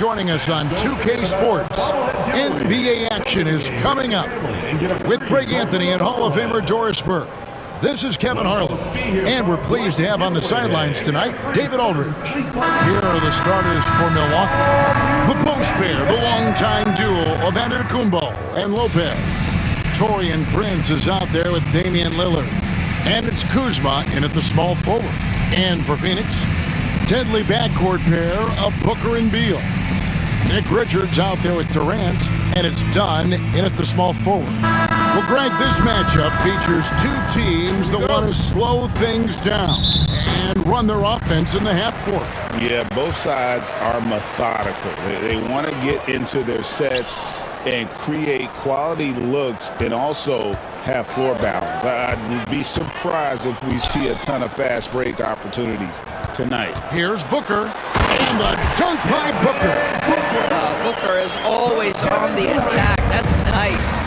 Joining us on 2K Sports, NBA action is coming up with Greg Anthony and Hall of Famer Doris Burke. This is Kevin Harlan, and we're pleased to have on the sidelines tonight David Aldridge. Here are the starters for Milwaukee. The post pair, the longtime duo of Antetokounmpo and Lopez. Taurean Prince is out there with Damian Lillard. And it's Kuzma in at the small forward. And for Phoenix, deadly backcourt pair of Booker and Beal. Nick Richards out there with Durant, and it's Dunn in at the small forward. Well, Greg, this matchup features two teams that want to slow things down and run their offense in the half court. Yeah, both sides are methodical. They want to get into their sets and create quality looks and also have floor balance. I'd be surprised if we see a ton of fast break opportunities tonight. Here's Booker, and the dunk by Booker. Booker is always on the attack. That's nice.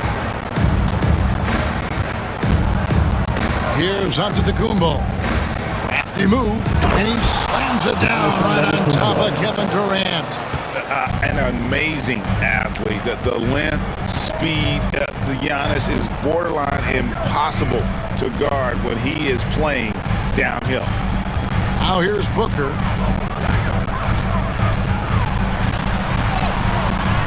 Here's Antetokounmpo. Crafty move, and he slams it down right on top of Kevin Durant. An amazing athlete. The length, speed, the Giannis is borderline impossible to guard when he is playing downhill. Now here's Booker.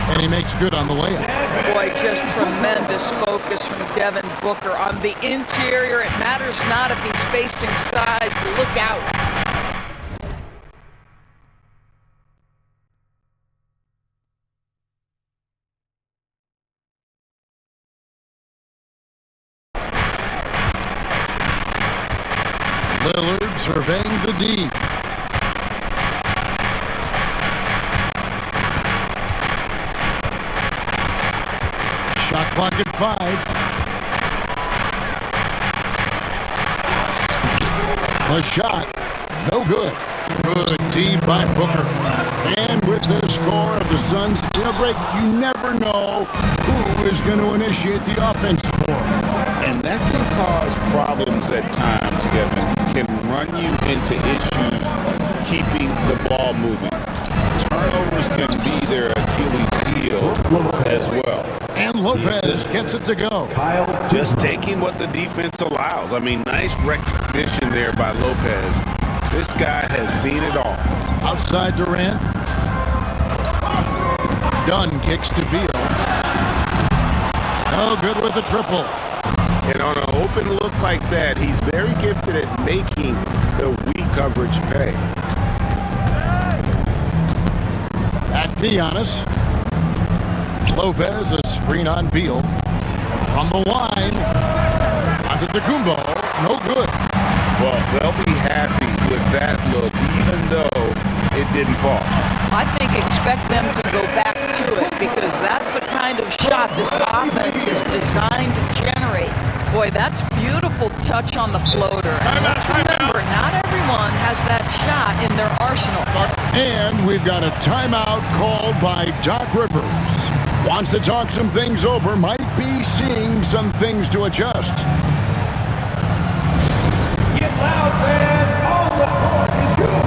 And he makes good on the layup. Boy, just tremendous focus from Devin Booker on the interior. It matters not if he's facing sides. Look out. Lillard surveying the D. Shot clock at 5. The shot, no good. Good D by Booker. And with the score of the Suns, Greg, you never know who is going to initiate the offense for. And that can cause problems at times, Kevin. Can run you into issues keeping the ball moving. Turnovers can be their Achilles heel as well. And Lopez gets it to go. Just taking what the defense allows. I mean, nice recognition there by Lopez. This guy has seen it all. Outside Durant. Dunn kicks to Beal. No good with the triple. And on an open look like that, he's very gifted at making the weak coverage pay. Back to Giannis. Lopez, a screen on Beal. From the line. Antetokounmpo, no good. Well, they'll be happy with that look, even though it didn't fall. I think expect them to go back to it because that's the kind of shot this offense is designed to generate. Boy, that's beautiful touch on the floater. And let's remember, not everyone has that shot in their arsenal. And we've got a timeout called by Doc Rivers. Wants to talk some things over, might be seeing some things to adjust. Get loud, fans! On the court is your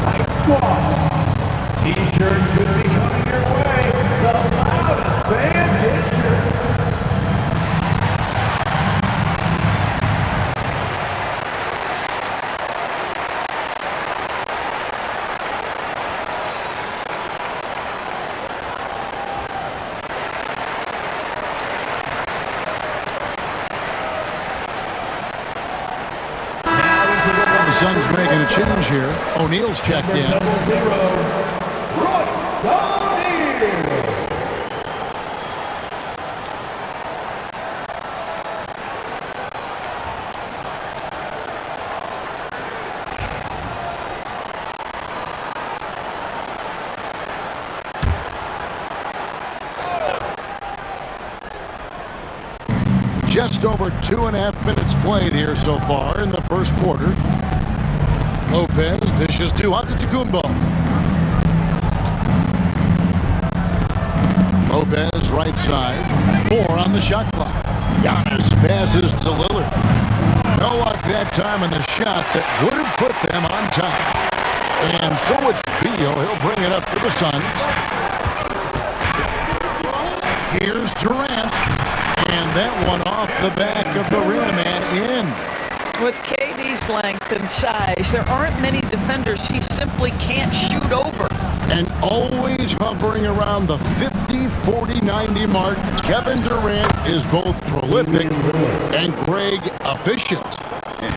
Hype Squad. T-shirts could be coming your way. The loudest fans get shirts. Suns making a change here. O'Neal's checked in. Just over 2.5 minutes played here so far in the first quarter. Lopez dishes to Antetokounmpo. Lopez right side. 4 on the shot clock. Giannis passes to Lillard. No luck that time on the shot that would have put them on top. And so much speed Beal. He'll bring it up to the Suns. Here's Durant. And that one off the back of the rim and in. With KD's length and size, there aren't many defenders he simply can't shoot over. And always hovering around the 50, 40, 90 mark, Kevin Durant is both prolific and Greg efficient.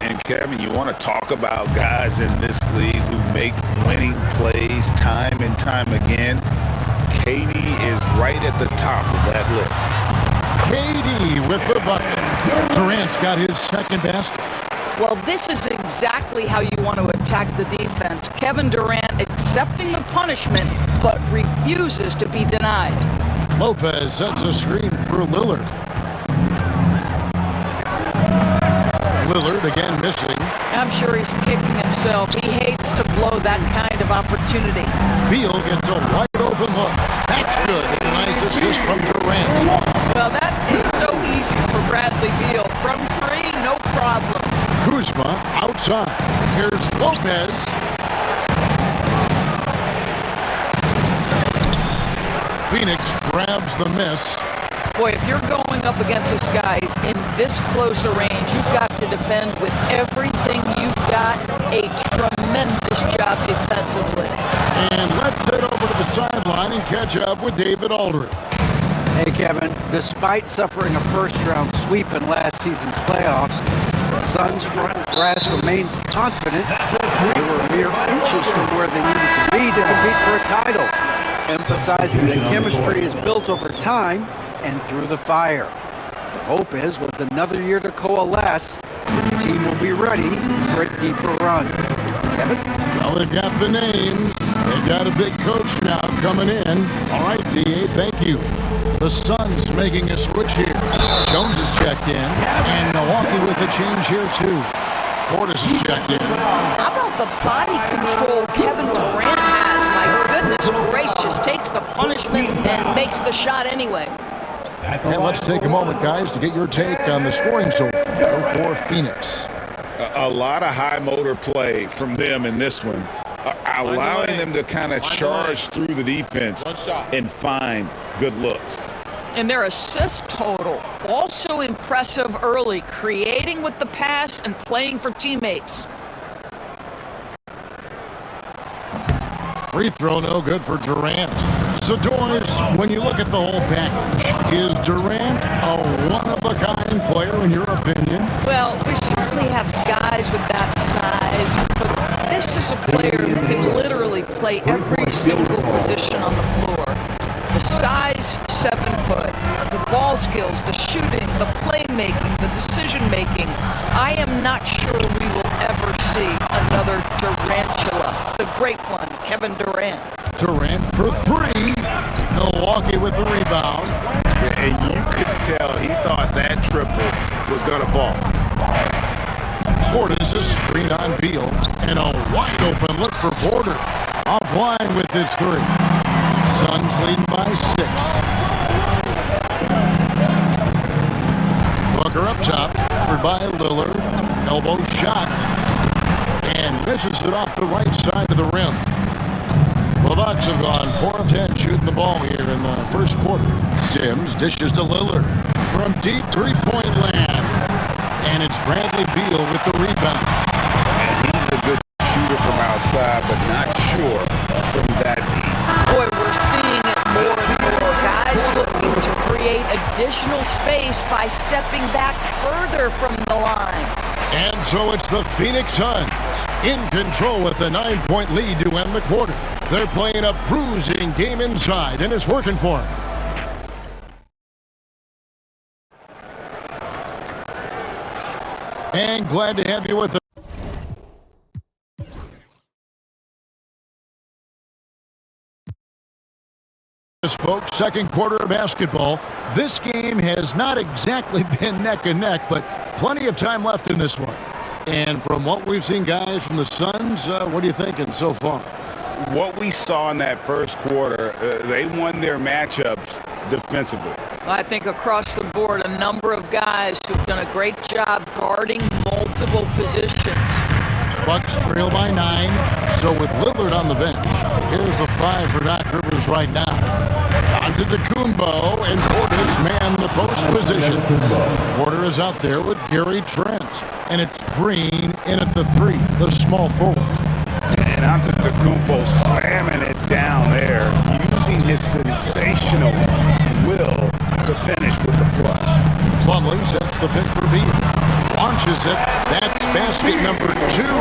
And Kevin, you want to talk about guys in this league who make winning plays time and time again? KD is right at the top of that list. KD with the bucket. Durant's got his second basket. Well, this is exactly how you want to attack the defense. Kevin Durant accepting the punishment, but refuses to be denied. Lopez sets a screen for Lillard. Lillard again missing. I'm sure he's kicking himself. He hates to blow that kind of opportunity. Beal gets a wide open look. That's good. And a nice assist from Durant. Well, that is so easy for Bradley Beal. From three, no problem. Kuzma outside. Here's Lopez. Phoenix grabs the miss. Boy, if you're going up against this guy in this close a range, you've got to defend with everything you've got. A tremendous job defensively. And let's head over to the sideline and catch up with David Aldridge. Hey, Kevin. Despite suffering a first-round sweep in last season's playoffs, the Suns' front brass remains confident they were mere inches from where they needed to be to compete for a title, emphasizing that chemistry is built over time and through the fire. The hope is, with another year to coalesce, this team will be ready for a deeper run. Kevin? Well, they've got the names. They've got a big coach now coming in. All right, D.A., thank you. The Suns making a switch here. Jones is checked in, and Milwaukee with a change here, too. Portis is checked in. How about the body control Kevin Durant has? My goodness gracious, takes the punishment and makes the shot anyway. And let's take a moment, guys, to get your take on the scoring so far for Phoenix. A lot of high motor play from them in this one, allowing them to kind of charge through the defense and find good looks. And their assist total, also impressive early, creating with the pass and playing for teammates. Free throw no good for Durant. So, Doris, when you look at the whole package, is Durant a one-of-a-kind player in your opinion? Well, we certainly have guys with that size, but this is a player who can literally play every single position on the floor. The size, 7 foot, the ball skills, the shooting, the playmaking, the decision-making. I am not sure we will ever see another Durantula, the great one, Kevin Durant. Durant for three. Milwaukee with the rebound. And you could tell he thought that triple was going to fall. Portis is screen on Beal. And a wide open look for Porter. Offline with this three. Suns leading by 6. Booker up top. Covered by Lillard. Elbow shot. And misses it off the right side of the rim. The Bucks have gone 4 of 10 shooting the ball here in the first quarter. Sims dishes to Lillard from deep three-point land. And it's Bradley Beal with the rebound. And he's a good shooter from outside, but not sure from that deep. Boy, we're seeing it more and more. Guys looking to create additional space by stepping back further from the line. And so it's the Phoenix Suns in control with a 9-point lead to end the quarter. They're playing a bruising game inside, and it's working for them. And glad to have you with us, folks. Second quarter of basketball. This game has not exactly been neck and neck, but plenty of time left in this one. And from what we've seen, guys, from the Suns, what are you thinking so far? What we saw in that first quarter, they won their matchups defensively. I think across the board, a number of guys who've done a great job guarding multiple positions. Bucks trail by 9, so with Lillard on the bench, Here's the 5 for Doc Rivers right now. Antetokounmpo and Portis man the post position. Porter is out there with Gary Trent. And it's Green in at the 3, the small forward. And Antetokounmpo slamming it down there, using his sensational will to finish with the flush. Plumlee sets the pick for Beal. Launches it. That's basket number 2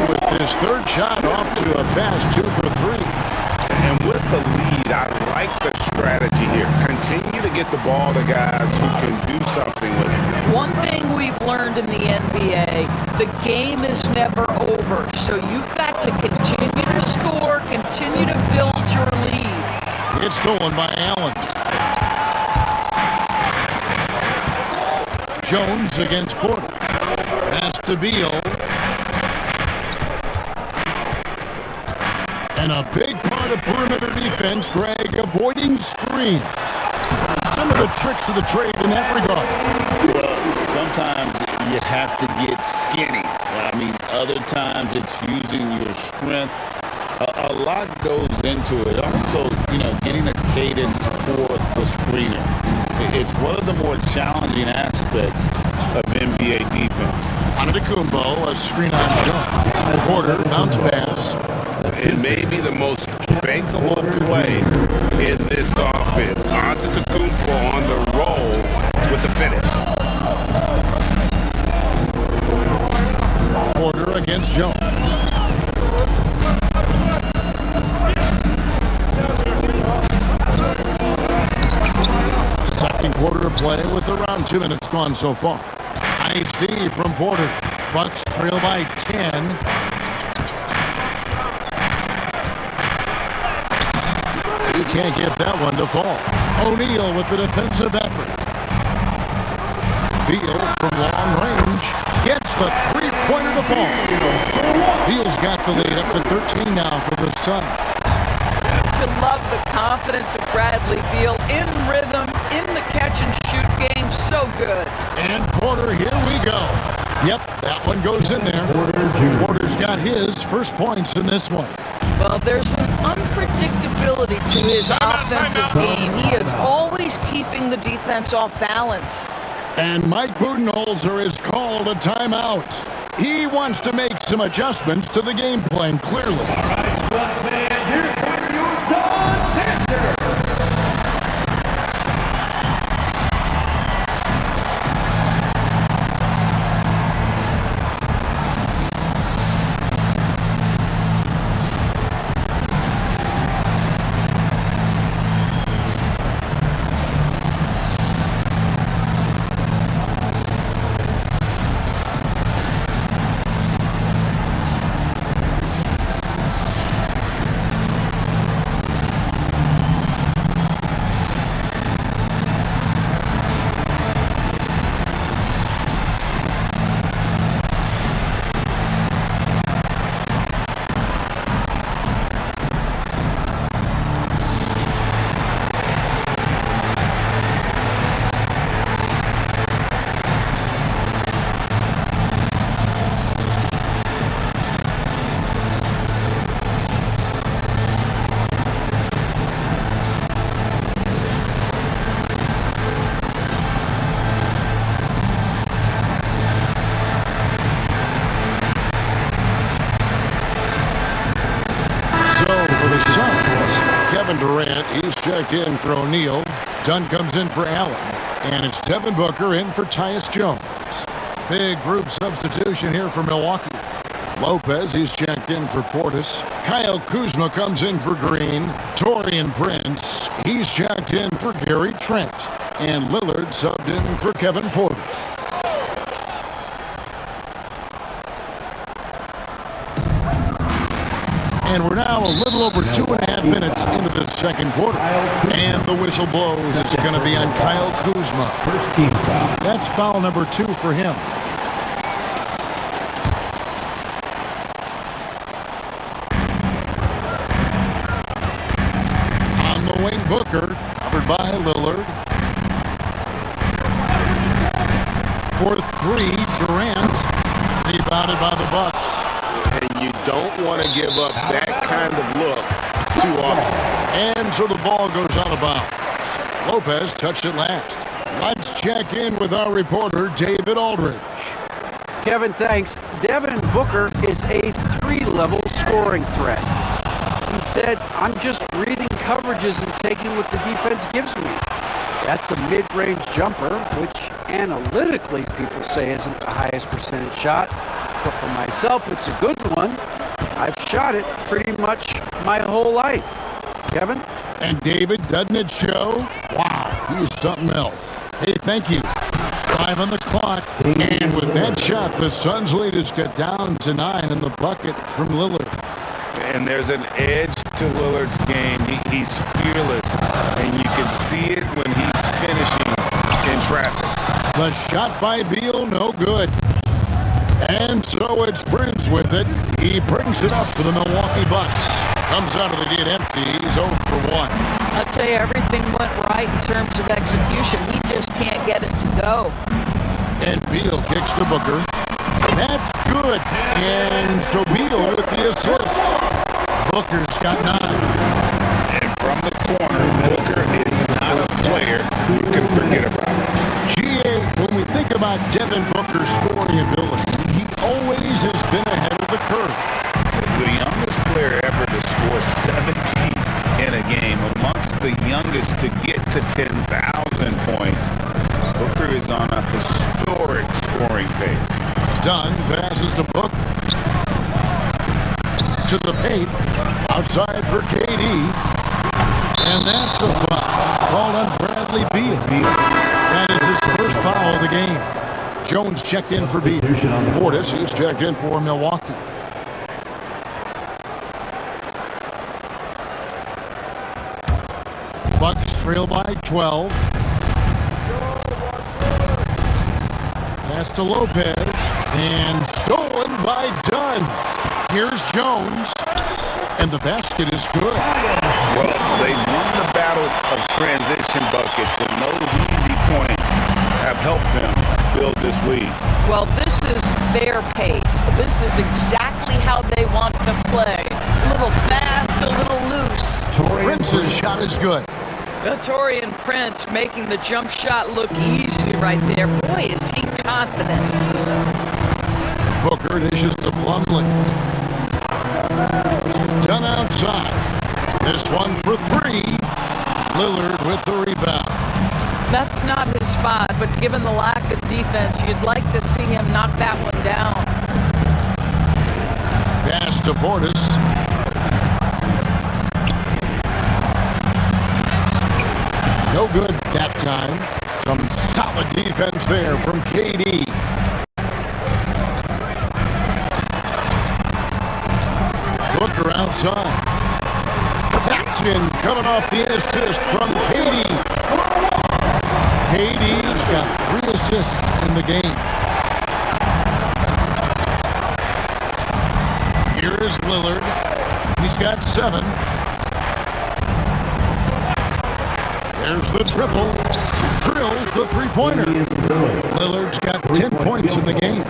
with his third shot off to a fast 2 for 3. And with the lead, I like the strategy here. Continue to get the ball to guys who can do something with it. One thing we've learned in the NBA, the game is never over. So you've got to continue to score, continue to build your lead. It's stolen by Allen. Jones against Porter. Pass to Beal. And a big part of perimeter defense, Greg, avoiding screens. Some of the tricks of the trade in that regard. Well, sometimes you have to get skinny. I mean, other times it's using your strength. A lot goes into it. Also, getting a cadence for the screener. It's one of the more challenging aspects of NBA defense. Antetokounmpo, a screen on Jones. Porter, bounce pass. It may be the most bankable play in this offense. Antetokounmpo on the roll with the finish. Porter against Jones. Second quarter of play with around 2 minutes gone so far. Nice D from Porter. Bucks trail by 10. He can't get that one to fall. O'Neal with the defensive effort. Beal from long range gets the three-pointer to fall. Beal's got the lead up to 13 now for the Suns. To love the confidence of Bradley Beal in rhythm, in the catch-and-shoot game. So good. And Porter, here we go. Yep, that one goes in there. Porter's got his first points in this one. Well, there's an unpredictability to his offensive game. He is always keeping the defense off balance. And Mike Budenholzer has called a timeout. He wants to make some adjustments to the game plan, clearly. All right, fans, here's for your Suns answer. Kevin Durant, he's checked in for O'Neal. Dunn comes in for Allen. And it's Devin Booker in for Tyus Jones. Big group substitution here for Milwaukee. Lopez, he's checked in for Portis. Kyle Kuzma comes in for Green. Taurean Prince, he's checked in for Gary Trent. And Lillard subbed in for Kevin Porter. And we're now a little over 2.5 minutes into the second quarter. And the whistle blows. It's going to be on Kyle Kuzma. First team foul. That's foul number 2 for him. On the wing, Booker, covered by Lillard. For 3, Durant, rebounded by the Bucks. And you don't want to give up that kind of look too often. And so the ball goes out of bounds. Lopez touched it last. Let's check in with our reporter, David Aldridge. Kevin, thanks. Devin Booker is a 3-level scoring threat. He said, I'm just reading coverages and taking what the defense gives me. That's a mid-range jumper, which analytically people say isn't the highest percentage shot. But for myself, it's a good one. I've shot it pretty much my whole life. Kevin? And David, doesn't it show? Wow, he's something else. Hey, thank you. 5 on the clock. And with that shot, the Suns' lead is cut down to 9 in the bucket from Lillard. And there's an edge to Lillard's game. He's fearless, and you can see it when he's finishing in traffic. The shot by Beal, no good. And so it's Prince with it. He brings it up for the Milwaukee Bucks. Comes out of the gate empty. He's 0 for 1. I'll tell you, everything went right in terms of execution. He just can't get it to go. And Beal kicks to Booker. That's good. And so Beal with the assist. Booker's got 9. And from the corner, Booker is not a player you can forget about. GA, when we think about Devin Booker's scoring ability, he always has been ahead of the curve. The youngest player ever to score 17 in a game, amongst the youngest to get to 10,000 points. Booker is on a historic scoring pace. Dunn passes to Booker. To the paint. Outside for KD. And that's the foul called on Bradley Beal. That is his first foul of the game. Jones checked in for Beal. Portis, he's checked in for Milwaukee. Bucks trail by 12. Pass to Lopez. And stolen by Dunn. Here's Jones. And the basket is good. Well, they won the battle of transition buckets, and those easy points have helped them build this lead. Well, this is their pace. This is exactly how they want to play. A little fast, a little loose. Prince's shot is good. Torian Prince making the jump shot look easy right there. Boy, is he confident. Booker dishes to Plumlee. Done outside. This one for 3. Lillard with the rebound. That's not his spot, but given the lack of defense, you'd like to see him knock that one down. Pass to Portis. No good that time. Some solid defense there from KD. Booker outside. That's in, coming off the assist from KD. KD's got 3 assists in the game. Here is Lillard. He's got 7. There's the triple. Drills the 3-pointer. Lillard's got 10 points in the game.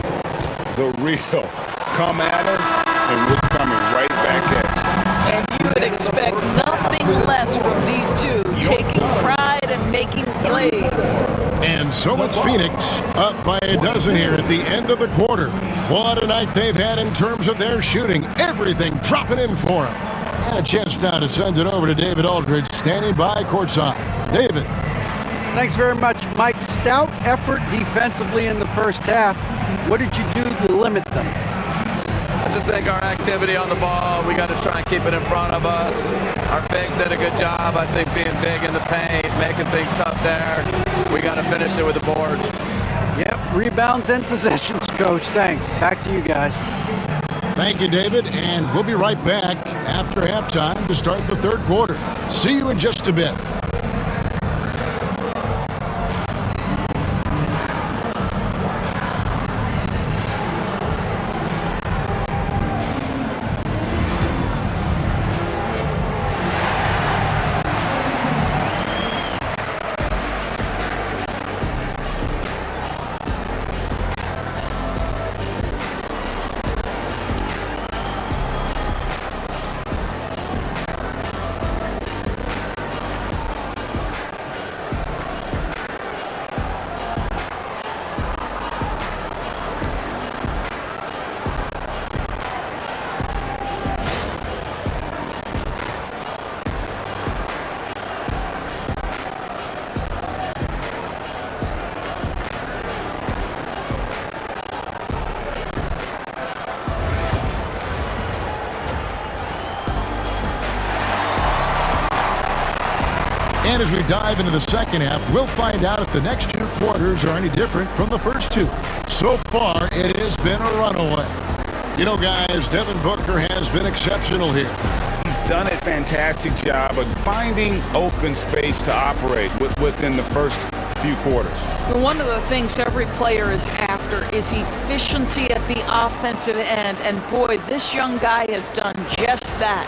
The real come at us, and we're coming right back at you. And you would expect nothing less from these two, taking pride and making plays. And so it's Phoenix up by a dozen here at the end of the quarter. What a night they've had in terms of their shooting. Everything dropping in for them. And a chance now to send it over to David Aldridge, standing by courtside. David. Thanks very much, Mike. Stout effort defensively in the first half. What did you do to limit them? I just think our activity on the ball, we got to try and keep it in front of us. Our bigs did a good job, I think, being big in the paint, making things tough there. We got to finish it with the board. Yep, rebounds and possessions, Coach. Thanks. Back to you guys. Thank you, David, and we'll be right back after halftime to start the third quarter. See you in just a bit. And as we dive into the second half, we'll find out if the next two quarters are any different from the first two. So far, it has been a runaway. You know, guys, Devin Booker has been exceptional here. He's done a fantastic job of finding open space to operate within the first few quarters. One of the things every player is after is efficiency at the offensive end, and boy, this young guy has done just that.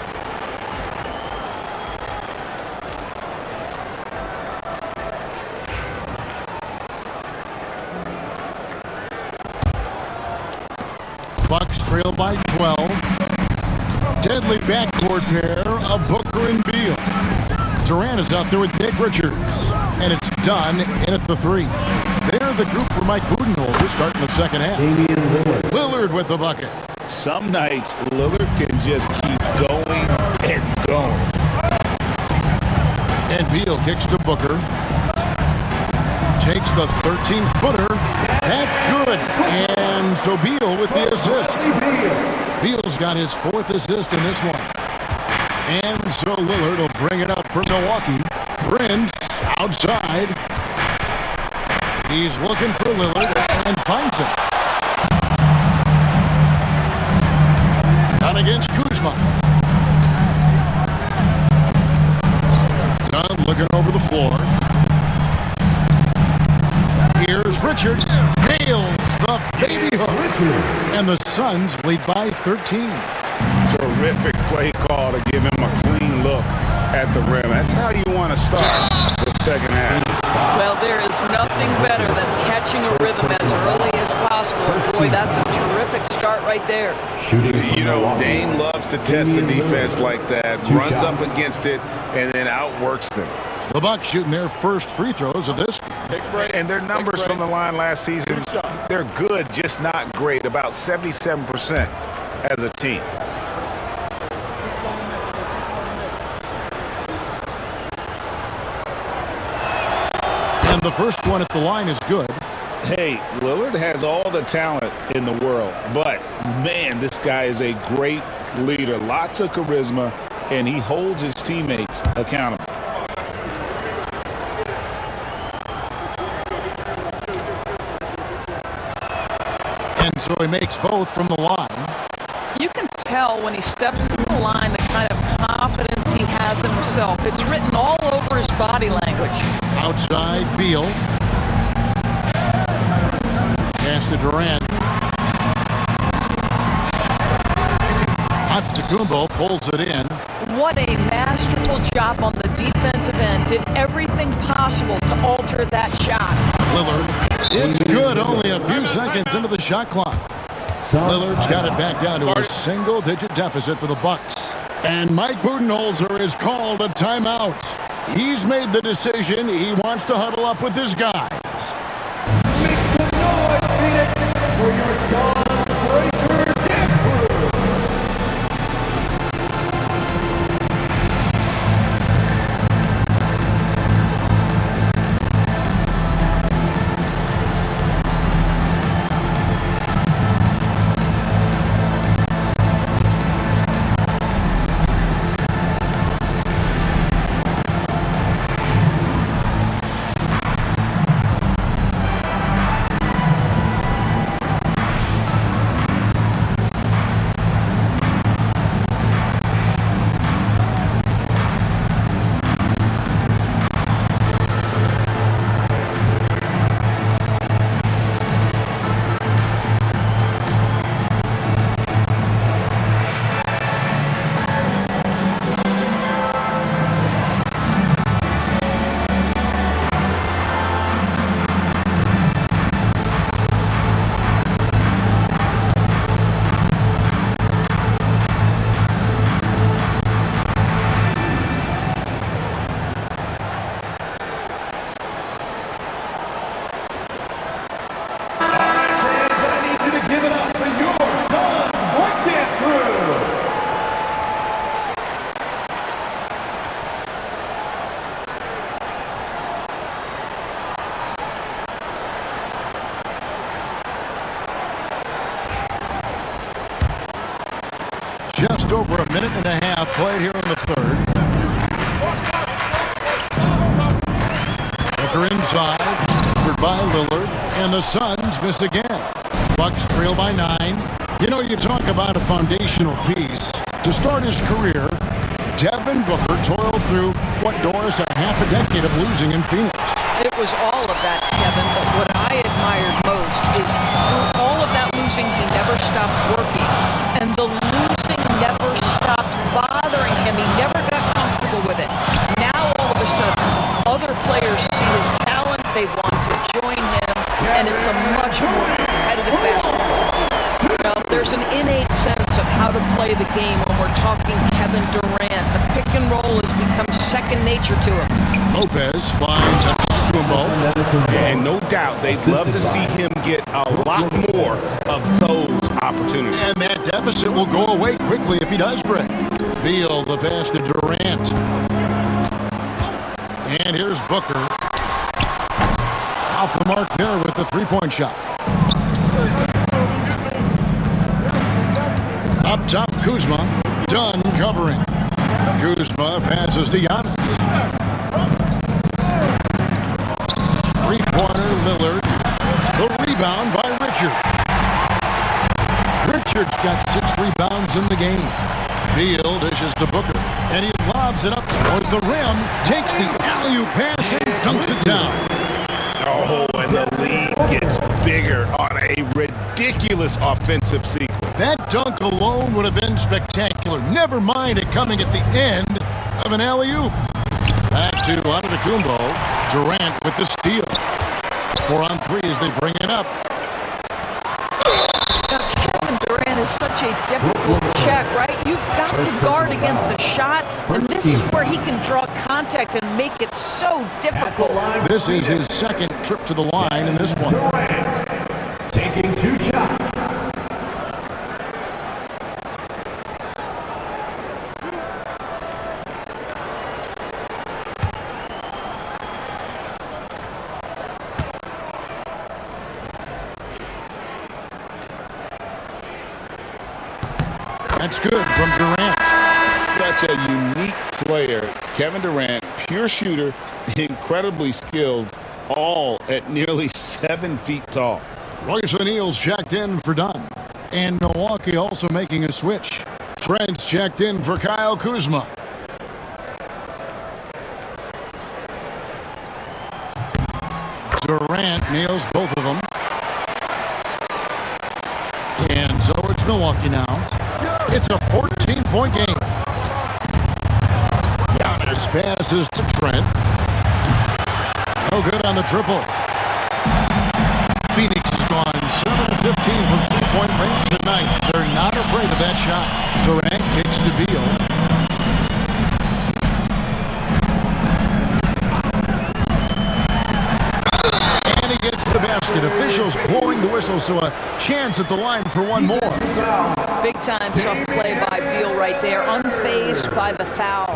Bucks trail by 12. Deadly backcourt pair of Booker and Beal. Durant is out there with Nick Richards. And it's done in at the three. They're the group for Mike Budenholzer starting the second half. Lillard with the bucket. Some nights, Lillard can just keep going and going. And Beal kicks to Booker. Takes the 13-footer. That's good. And so Beal with the assist. Beal's got his fourth assist in this one. And so Lillard will bring it up for Milwaukee. Prince outside. He's looking for Lillard and finds him. Done against Kuzma. Dunn looking over the floor. Here's Richards. Nails the baby hook. And the Suns lead by 13. Terrific play call to give him a clean look at the rim. That's how you want to start the second half. Well, there is nothing better than catching a rhythm as early as possible. Boy, that's a terrific start right there. You know, Dame loves to test the defense like that, runs up against it, and then outworks them. The Bucks shooting their first free throws of this. And their numbers from the line last season, they're good, just not great, about 77% as a team. And the first one at the line is good. Hey, Lillard has all the talent in the world, but, man, this guy is a great leader. Lots of charisma, and he holds his teammates accountable. And so he makes both from the line. You can tell when he steps to the line the kind of confidence he has in himself. It's written all over his body language. Outside, Beal. Pass to Durant. Antetokounmpo pulls it in. What a masterful job on the defensive end. Did everything possible to alter that shot. Lillard. It's good, only a few seconds into the shot clock. Lillard's got it back down to a single-digit deficit for the Bucks. And Mike Budenholzer has called a timeout. He's made the decision. He wants to huddle up with his guys. Make some noise, Phoenix, for your Sun Breakers dance crew. Just over a minute and a half played here in the third. inside, covered by Lillard, and the Suns miss again. Bucks trail by 9. You know, you talk about a foundational piece. To start his career, Devin Booker toiled through, Doris, a half a decade of losing in Phoenix. It was all of that, Kevin, but what I admired most is through all of that losing, he never stopped working. And the losing never stopped bothering him. He never got comfortable with it. Now, all of a sudden, other players see his talent, they want to join him, and it's a much more competitive basketball team. Now, there's an innate sense of how to play the game when we're talking Kevin Durant. The pick and roll has become second nature to him. Lopez finds Kumbo. And no doubt they'd love to see him get a lot more of those opportunities. And that deficit will go away quickly if he does, Greg. Beal, the pass to Durant. And here's Booker. Off the mark there with the three-point shot. Up top, Kuzma. Done covering. Kuzma passes to Giannis. Three-pointer, Lillard. The rebound by Richard. Richard's got 6 rebounds in the game. Beal dishes to Booker, and he lobs it up toward the rim, takes the alley-oop pass, and dunks it down. Oh, and the lead gets bigger on a ridiculous offensive sequence. That dunk alone would have been spectacular. Never mind it coming at the end of an alley-oop. Back to Antetokounmpo. Durant with the steal. 4 on 3 as they bring it up. Now, Kevin Durant is such a difficult check, right? You've got to guard against the shot, and this is where he can draw contact and make it so difficult. This is his second trip to the line in this one. Durant taking 2 shots. That's good from Durant. Such a unique player. Kevin Durant, pure shooter, incredibly skilled, all at nearly 7 feet tall. Royce O'Neal's checked in for Dunn. And Milwaukee also making a switch. Trent's checked in for Kyle Kuzma. Durant nails both of them. And so it's Milwaukee now. It's a 14-point game. Giannis passes to Trent. No good on the triple. Phoenix has gone 7-15 from three-point range tonight. They're not afraid of that shot. Durant kicks to Beal. And he gets the basket. Officials blowing the whistle, so a chance at the line for one more. Big time tough play by Beal right there, unfazed by the foul.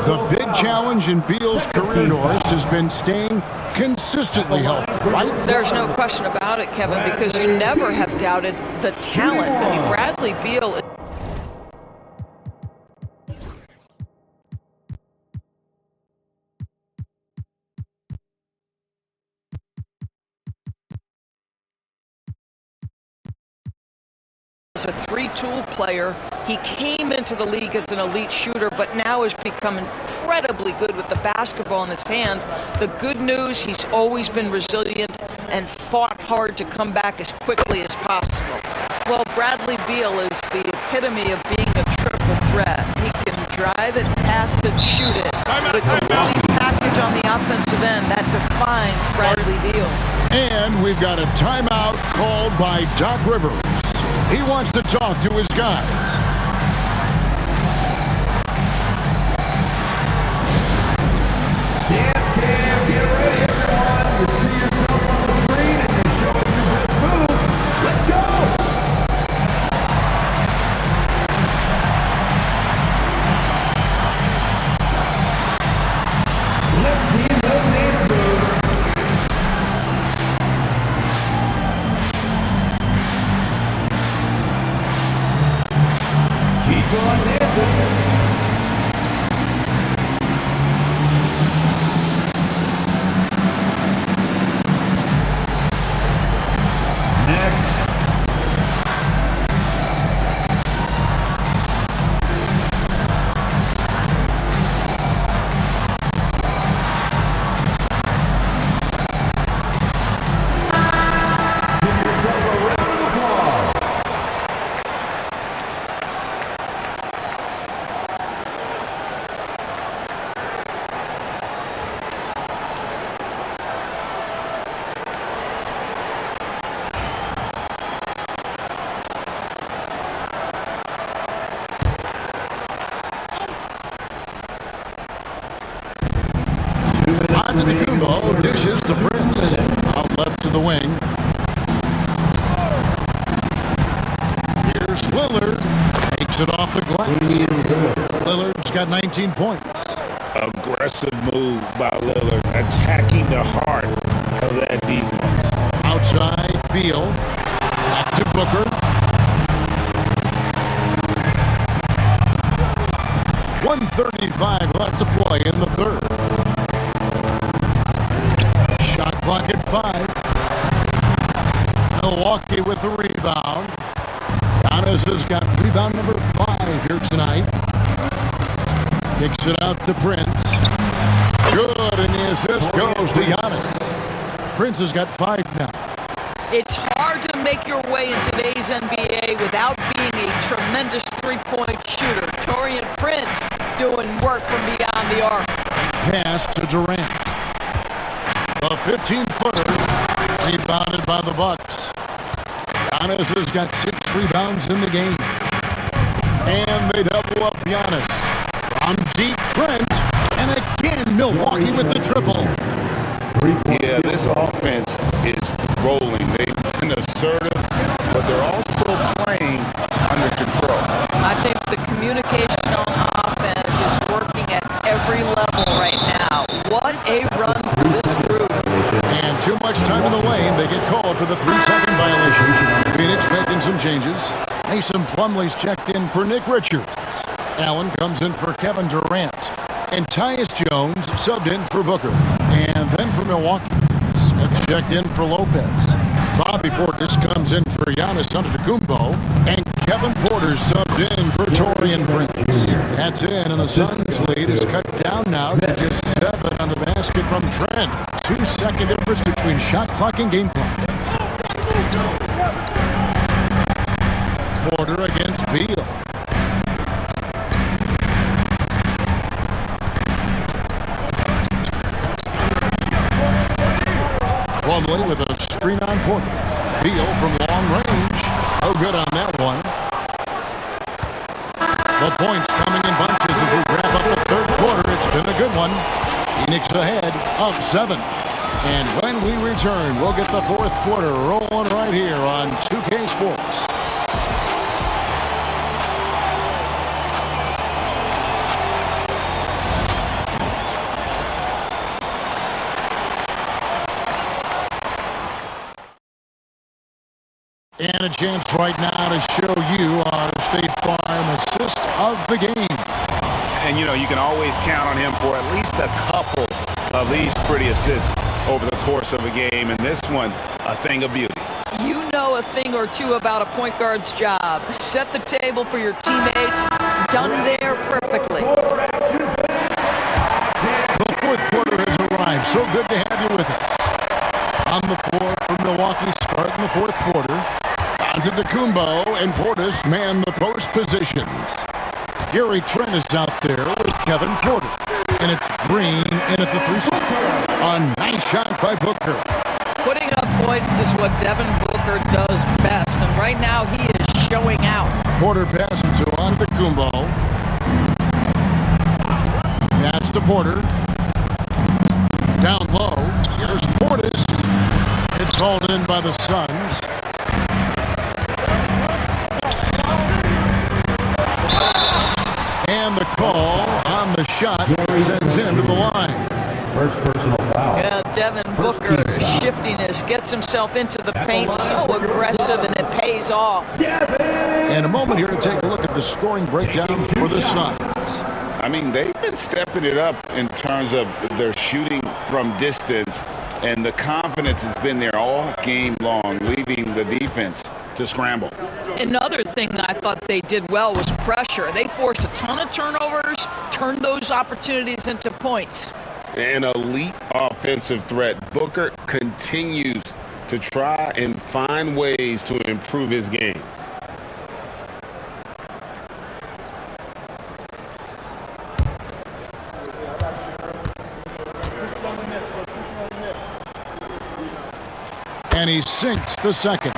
The big challenge in Beal's career, Doris, has been staying consistently healthy, right? There's no question about it, Kevin, because you never have doubted the talent. I mean, Bradley Beal is a 3-tool player. He came into the league as an elite shooter, but now has become incredibly good with the basketball in his hand. The good news, he's always been resilient and fought hard to come back as quickly as possible. Well, Bradley Beal is the epitome of being a triple threat. He can drive it, pass it, shoot it. With the complete package on the offensive end, that defines Bradley Beal. And we've got a timeout called by Doc Rivers. He wants to talk to his guys. Dance cam, get ready everyone. You see yourself on the screen and you're showing your best move. Let's go! Let's see those dance moves. dishes to Prince. Out left to the wing. Here's Lillard. Takes it off the glass. Lillard's got 19 points. Aggressive move by Lillard, attacking the heart of that defense. Outside, Beal. Back to Booker. 1:35 left to play in the third. Shot clock at 5. Milwaukee with the rebound. Giannis has got rebound number 5 here tonight. Kicks it out to Prince. Good, and the assist goes to Giannis. Prince has got 5 now. It's hard to make your way in today's NBA without being a tremendous three-point shooter. Taurean Prince doing work from beyond the arc. Pass to Durant. The 15-footer rebounded by the Bucks. Giannis has got 6 rebounds in the game. And they double up Giannis. On deep, Trent. And again, Milwaukee with the triple. Yeah, this offense is rolling. They've been assertive, but they're also playing under control. I think the communication on offense is working at every level right now. What a run for this group. And too much time in the lane. They get called for the 3-second violation. Phoenix making some changes. Mason Plumlee's checked in for Nick Richards. Allen comes in for Kevin Durant. And Tyus Jones subbed in for Booker. And then for Milwaukee, Smith checked in for Lopez. Bobby Portis comes in for Giannis Antetokounmpo. And Kevin Porter subbed in for Taurean Prince. That's in, and the Suns' lead is cut down now to just 7 on the basket from Trent. 2-second difference between shot clock and game clock. Porter against Beal. Plumlee with a screen on Porter. Beal from long range. No good on that one. The points coming in bunches as we wrap up the third quarter. It's been a good one. Phoenix ahead of 7. And when we return, we'll get the fourth quarter rolling right here on 2K Sports. And a chance right now to show you our State Farm assist of the game. And, you know, you can always count on him for at least a couple of these pretty assists over the course of a game. And this one, a thing of beauty. You know a thing or two about a point guard's job. Set the table for your teammates. Done there perfectly. The fourth quarter has arrived. So good to have you with us. On the floor for Milwaukee, starting the fourth quarter. Antetokounmpo and Portis man the post positions. Gary Trent is out there with Kevin Porter. And it's Green in at the 3-second. A nice shot by Booker. Putting up points is what Devin Booker does best, and right now he is showing out. Porter passes to Antetokounmpo. Pass to Porter. Down low. Here's Portis. It's hauled in by the Suns. And the call on the shot sends him to the line. First personal foul. Yeah, Devin Booker shiftiness gets himself into the paint, so aggressive, and it pays off. And a moment here to take a look at the scoring breakdown for the Suns. I mean, they've been stepping it up in terms of their shooting from distance, and the confidence has been there all game long, leaving the defense to scramble. Another thing I thought they did well was pressure. They forced a ton of turnovers, turned those opportunities into points. An elite offensive threat. Booker continues to try and find ways to improve his game. And he sinks the second.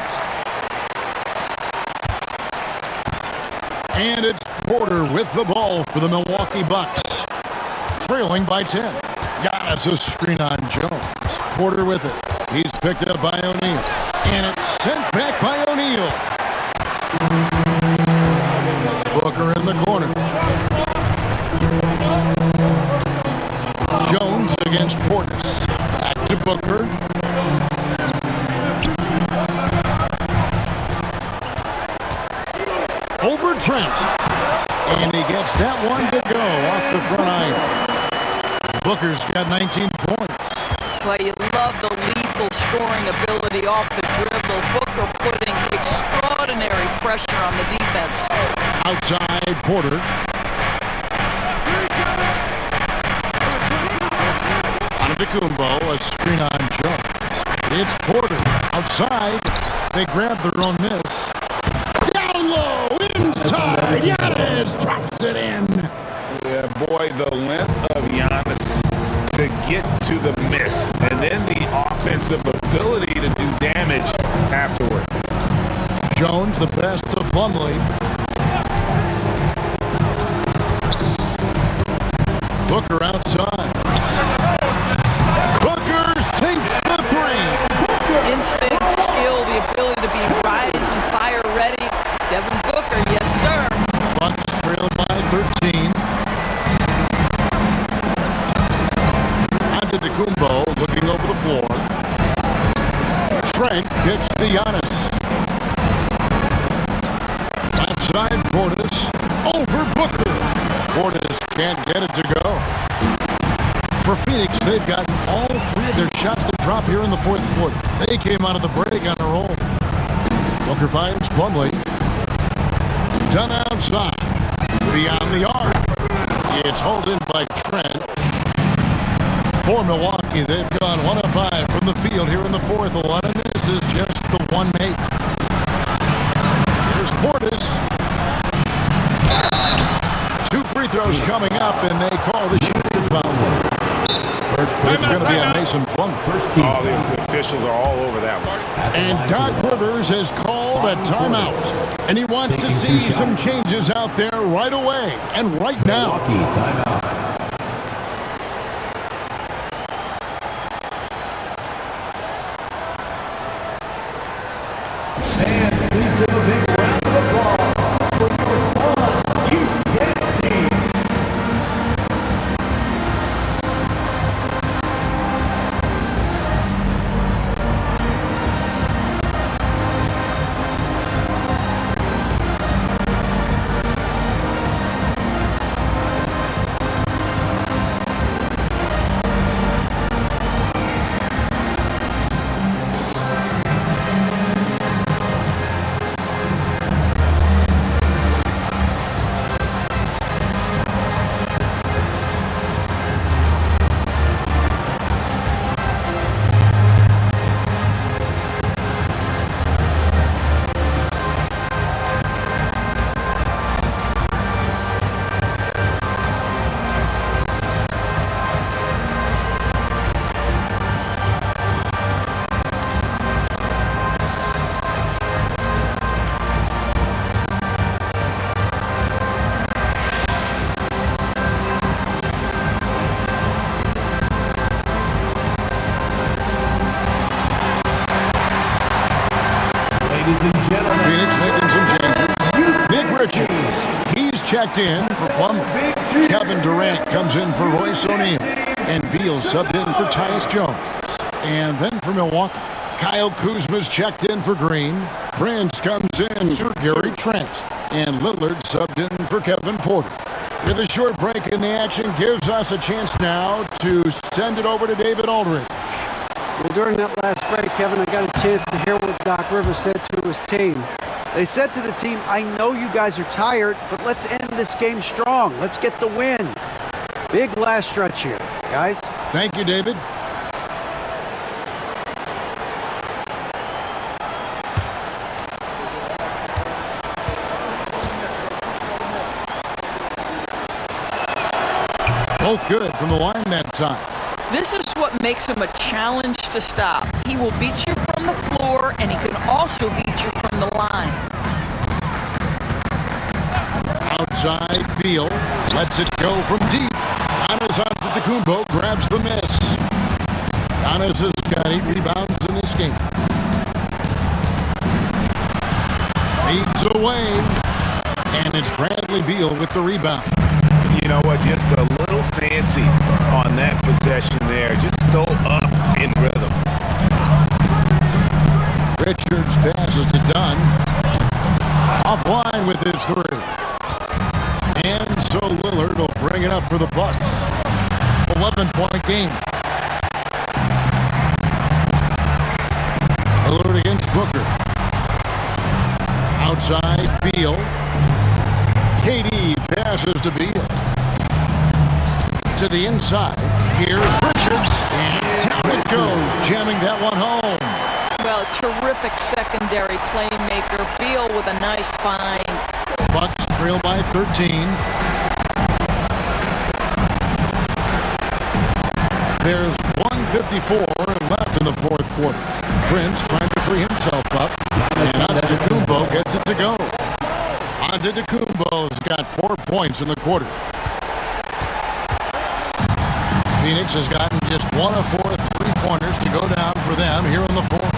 And it's Porter with the ball for the Milwaukee Bucks. Trailing by 10. Giannis a screen on Jones. Porter with it. He's picked up by O'Neal. And it's sent back by O'Neal. Booker in the corner. Jones against Portis. Back to Booker. Over Trent. And he gets that one to go off the front iron. Booker's got 19 points. Well, you love the lethal scoring ability off the dribble. Booker putting extraordinary pressure on the defense. Outside Porter. Antetokounmpo, a screen on Jones. It's Porter. Outside. They grab their own miss. Down low. Inside. Giannis drops it in. Yeah, boy, the length of Giannis to get to the miss, and then the offensive ability to do damage afterward. Jones, the pass to Plumlee. Booker outside. Booker sinks the three. Instinct, skill, the ability to be rise and fire ready. Devin Booker, yes sir. Bucks trail by 13. Antetokounmpo looking over the floor. Trent gets to Giannis. Outside Portis. Over Booker. Portis can't get it to go. For Phoenix, they've got all three of their shots to drop here in the fourth quarter. They came out of the break on a roll. Booker finds Plumlee. Done outside. Beyond the arc. It's hauled in by Trent. For Milwaukee, they've gone 1 of 5 from the field here in the fourth. A lot of misses, just the one make. Here's Portis. 2 free throws coming up, and they call the shooting foul. It's going to be a Mason Plumlee. Oh, the officials are all over that one. And Doc Rivers has called a timeout. And he wants to see some changes out there right away and right now. Timeout. And please give a big round of applause for your son, you Phoenix making some changes. Nick Richards, he's checked in for Plumlee. Kevin Durant comes in for Royce O'Neal. And Beal subbed in for Tyus Jones. And then for Milwaukee, Kyle Kuzma's checked in for Green. Prince comes in for Gary Trent. And Lillard subbed in for Kevin Porter. With a short break in the action, gives us a chance now to send it over to David Aldridge. Well, during that last break, Kevin, I got a chance to hear what Doc Rivers said to his team. They said to the team, I know you guys are tired, but let's end this game strong. Let's get the win. Big last stretch here, guys. Thank you, David. Both good from the line that time. This is what makes him a challenge to stop. He will beat you from the floor, and he can also beat you from the line. Outside, Beal lets it go from deep. Giannis Antetokounmpo grabs the miss. Giannis has got 8 rebounds in this game. Fades away. And it's Bradley Beal with the rebound. You know what? Just a little fancy on that possession there. Just go up in rhythm. Richards passes to Dunn. Offline with his 3. And so Lillard will bring it up for the Bucks. 11-point game. Lillard against Booker. Outside, Beal. KD passes to Beal. To the inside. Here's Richards. And down it goes, jamming that one home. Well, terrific secondary playmaker. Beal with a nice find. Bucks trail by 13. There's 1:54 left in the fourth quarter. Prince trying to free himself up. And Antetokounmpo gets it to go. Antetokounmpo's got 4 points in the quarter. Phoenix has gotten just 1 of 4 3-pointers to go down for them here in the fourth.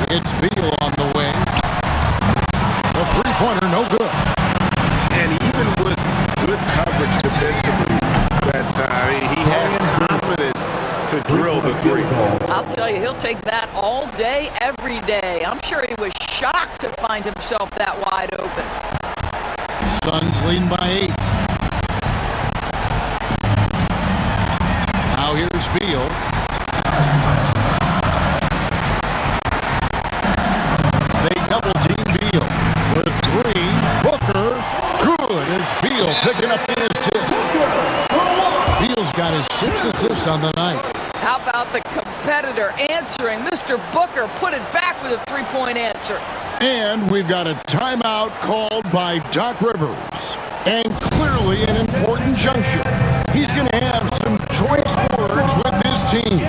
It's Beal on the way. The 3-pointer, no good. And even with good coverage defensively, he has confidence to drill the 3. I'll tell you, he'll take that all day, every day. I'm sure he was shocked to find himself that wide open. Suns leading by 8. Now here's Beal. They double-team Beal with 3. Booker, good. It's Beal picking up the assist. Beal's got his 6th assist on the night. How about the competitor answering? Mr. Booker put it back with a 3-point answer. And we've got a timeout called by Doc Rivers. And clearly an important juncture. He's going to have some choice words with his team.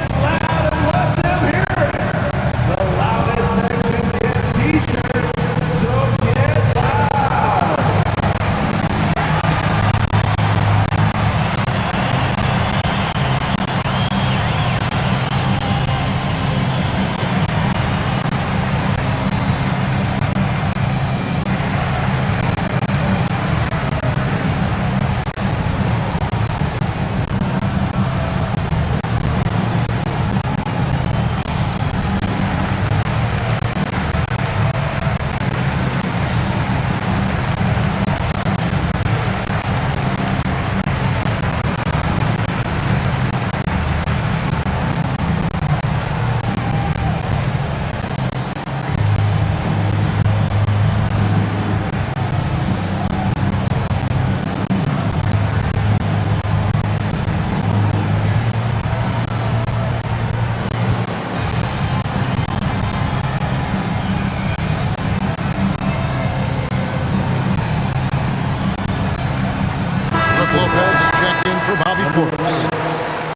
Lopez is checked in for Bobby Portis.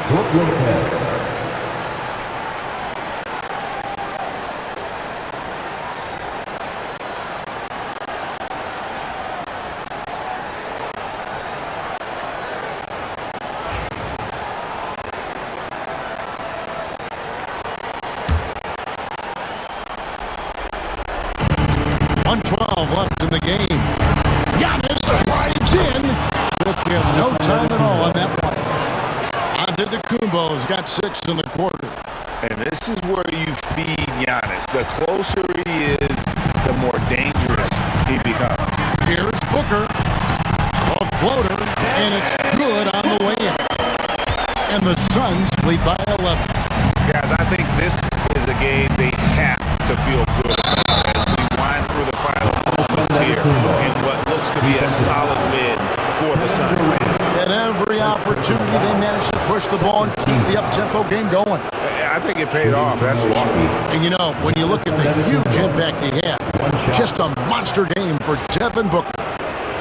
Lopez. Left in the game. Giannis drives in. Took him no time at all on that one. Antetokounmpo's got 6 in the quarter. And this is where you feed Giannis. The closer he is, the more dangerous he becomes. Here's Booker. A floater, and it's good on the way in. And the Suns lead by 11. Guys, I think this is a game they have to feel good about as we wind through the final moments here in what looks to be a solid win for the Suns. At every opportunity, they managed to push the ball and keep the up-tempo game going. I think it paid off, that's for sure. And you know, when you look at the huge impact he had, just a monster game for Devin Booker.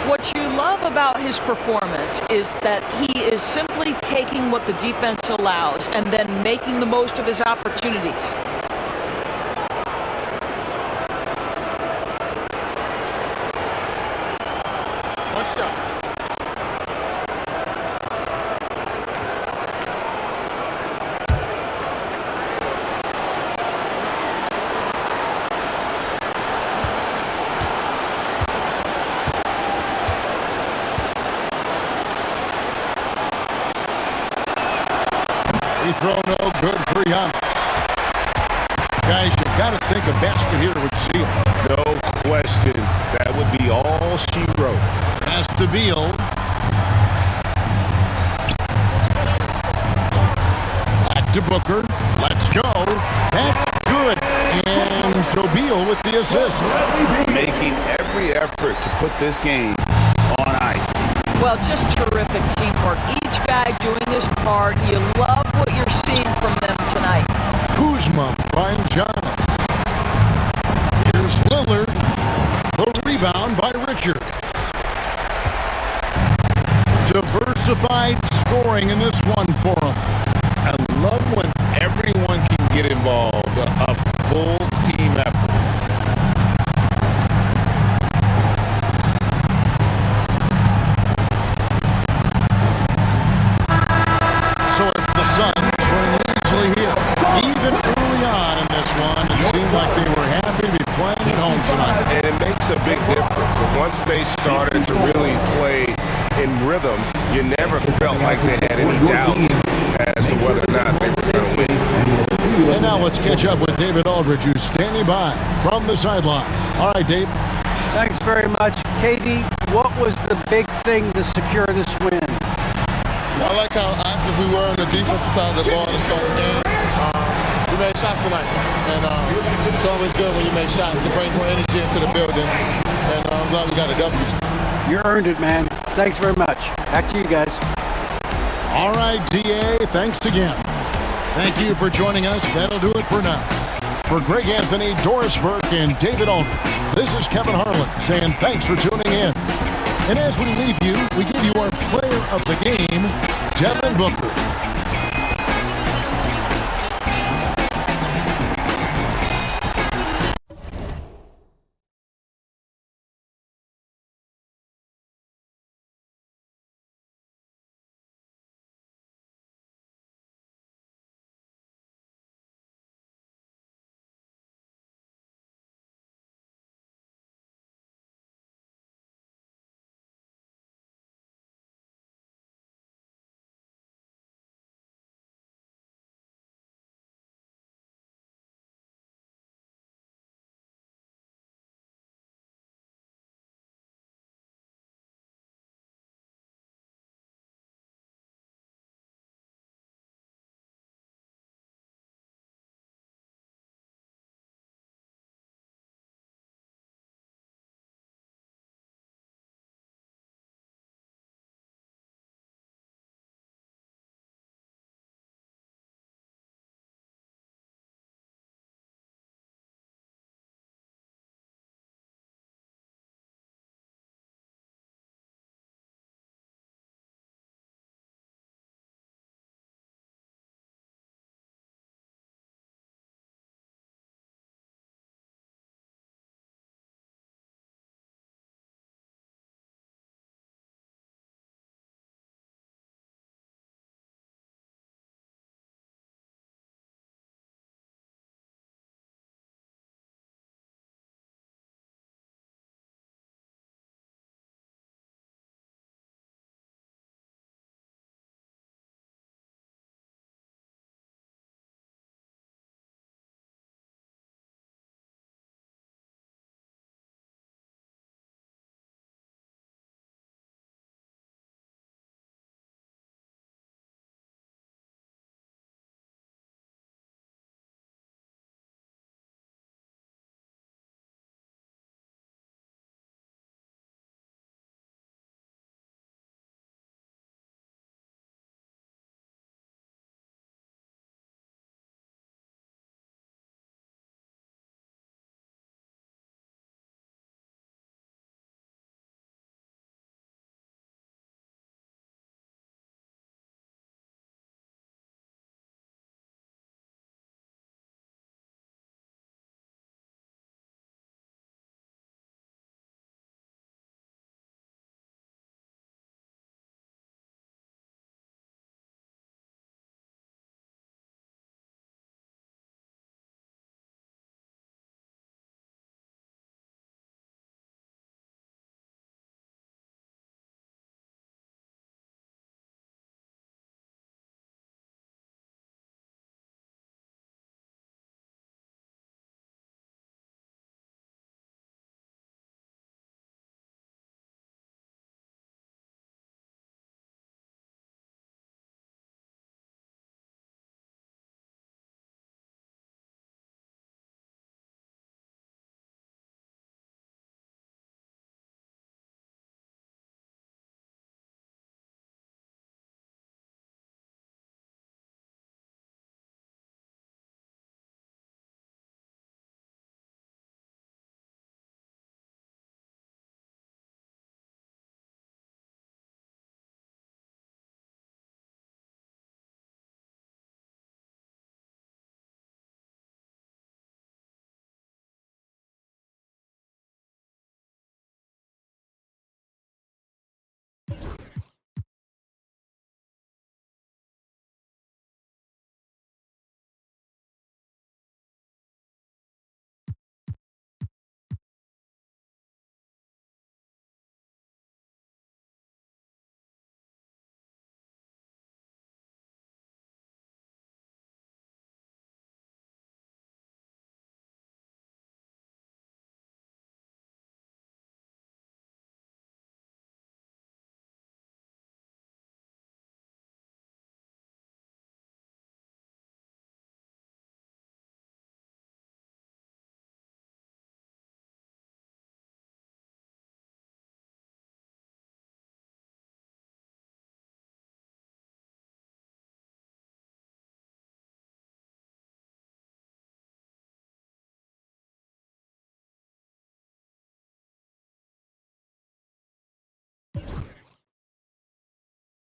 What you love about his performance is that he is simply taking what the defense allows and then making the most of his opportunities. Free throw no good for Giannis. Guys, you got to think a basket here would seal. No question. That would be all she wrote. Pass to Beal. Back to Booker. Let's go. That's good. And so Beal with the assist. Making every effort to put this game on ice. Well, just terrific teamwork. Each guy doing his part. You love what you're seeing from them tonight. Kuzma finds Giannis. Here's Lillard. The rebound by Richard. Diversified scoring in this one for him. I love when everyone can get involved. A full team effort. So it's the Suns winning easily here. Even early on in this one, it seemed like they were happy to be playing at home tonight. And it makes a big difference. And once they started to really play in rhythm, you never felt like they had any doubts as to whether or not they were going to win. And now let's catch up with David Aldridge, who's standing by from the sideline. All right, Dave. Thanks very much. KD, what was the big thing to secure this win? I like how active we were on the defensive side of the ball to start the game. We made shots tonight, and it's always good when you make shots. It brings more energy into the building, and I'm glad we got a W. You earned it, man. Thanks very much. Back to you guys. All right, DA, thanks again. Thank you for joining us. That'll do it for now. For Greg Anthony, Doris Burke, and David Aldridge, this is Kevin Harlan saying thanks for tuning in. And as we leave you, we give you our player of the game, Devin Booker.